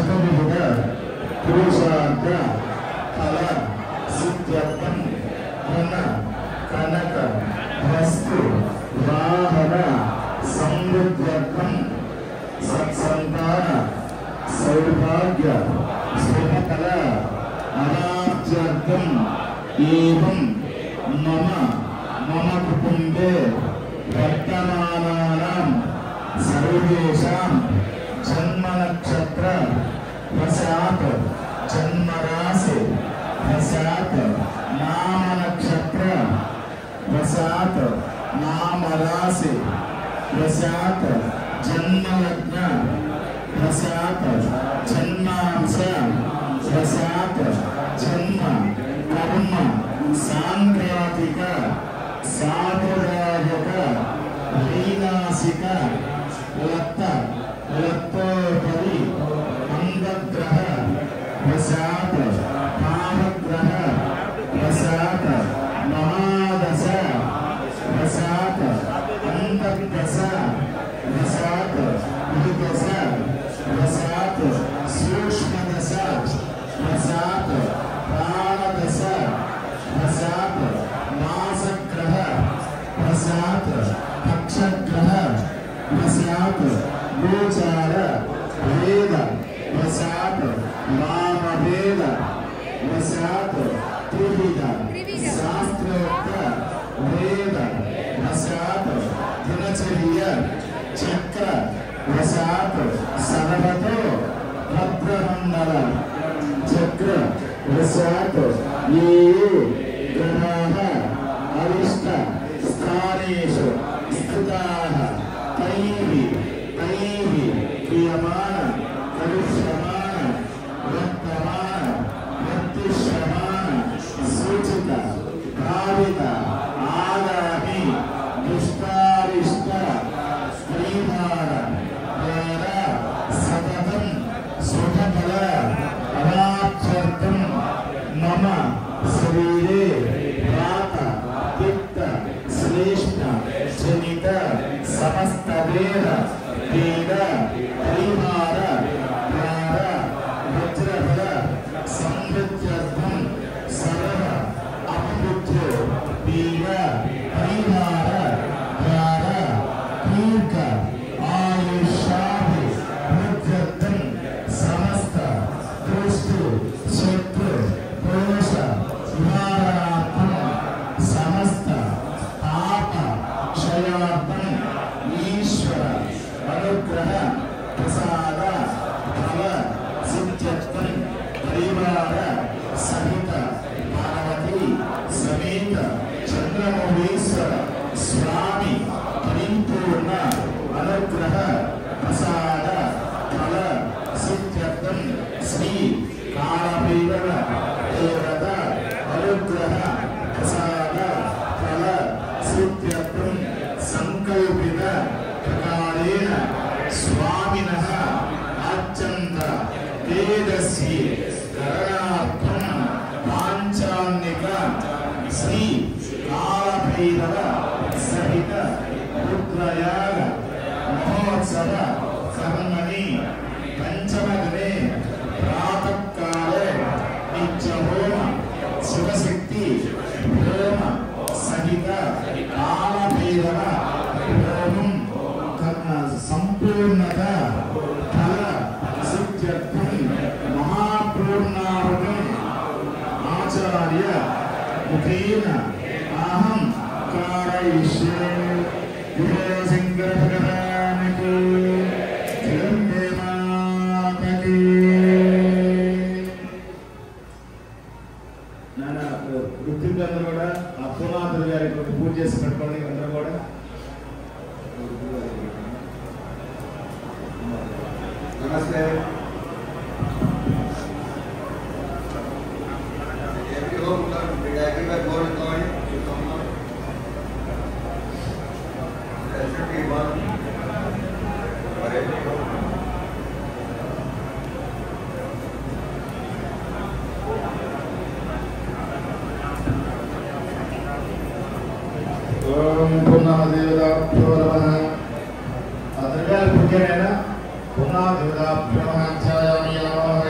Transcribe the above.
శతవిధ పురుషార్థ ఫల సిద్ధ్యర్థం ధన కనక వస్తు వాహన సమృద్ధ్యర్థం సత్సంతాన సౌభాగ్య శుభఫల అనార్జార్థం ఏవం మమ కుటుంబే వర్తమానానాం సర్వేషాం జన్మ నక్షత్ర వశాత్ జన్మరాశి వశాత్ నామ నక్షత్ర వశాత్ నామరాశి వశాత్ జన్మలగ్న వశాత్ జన్మాంశ వశాత్ జన్మ కర్మ సాంక్రాతిక సాంప్రదాయక వైనాశిక లత్తోపరి అంగగ్రహ వశాత్ పాపగ్రహ వశాత్ మహాదశ వశాత్ అంతర్దశ వశాత్ విదశ వశాత్ సూక్ష్మదశ వశాత్ ప్రాణదశ వశాత్ మాసగ్రహ వశాత్ పక్షగ్రహ వశాత్ గోచార వేద వశాత్ వామవేద వశాత్ త్రివిధ శాస్త్రోక్త వేద వశాత్ దినచర్య చక్ర వశాత్ సర్వతో భద్రమండల చక్ర వశాత్ ఏ గ్రహాః అరిష్ట స్థానేషు స్థితాః తైః క్రియమాణ కరిష్యమాణ వర్తమాన వర్తిష్యమాణ సూచిత భావిత ఆగామి దుష్టారిష్ట శ్రీమాన వేద సతతం శుభఫల అవాప్త్యర్థం మమ శరీరే వాత పిత్త శ్లేష్ణ జనిత సమస్త దేహ పీడ పరిహార ప్రార వజ్రఫల సమృద్ధ్యర్థం సర్వ అపబుద్ధో పీడ పరిహార ప్రార దీర్ఘ ఆయుష్యాభి వృద్ధ్యర్థం సమస్త దృష్టి శత్రు దోష నివారణార్థం సమస్త పాప క్షయార్థం ఈశ్వర అనుగ్రహ ప్రసాద ఫల సిద్ధ్యర్థం పరివార సహిత పార్వతీ సమేత చంద్రమౌళీశ్వర స్వామి పరిపూర్ణ అనుగ్రహ ప్రసాద ఫల సిద్ధ్యర్థం శ్రీ కాళభైరవ దేవత అనుగ్రహ ప్రసాద ఫల సిద్ధ్యర్థం సంకల్పిత ప్రకారేణ స్వామినః అత్యంత వేదస్య కరణార్థం పాంచాన్నిక శ్రీ కాళభైరవ సహిత రుద్రయాగ మహోత్సవ కర్మణి పంచమదినే ప్రాతఃకాలే నిత్యహోమ శివశక్తి హోమ సహిత కాళభైరవ హోమం సంపూర్ణత ఫల సిద్ధ్యర్థం మహాపూర్ణాహుతం ఆచార్య ముఖేన అహం కారయిష్యే శంకర భగవానికి జగన్మే మాతకి. నాన్న వృత్తికందరూ కూడా అప్పునాథులు గారి పూజ చేసి పెట్టుకోండి. అందరూ కూడా నమస్తే. ఓం పూర్ణమదేవతాభ్యో నమః. ఆ ద్రవ్యాలు పుట్టారైనా పునాదిదాభ్యమః ఛాయామి నమః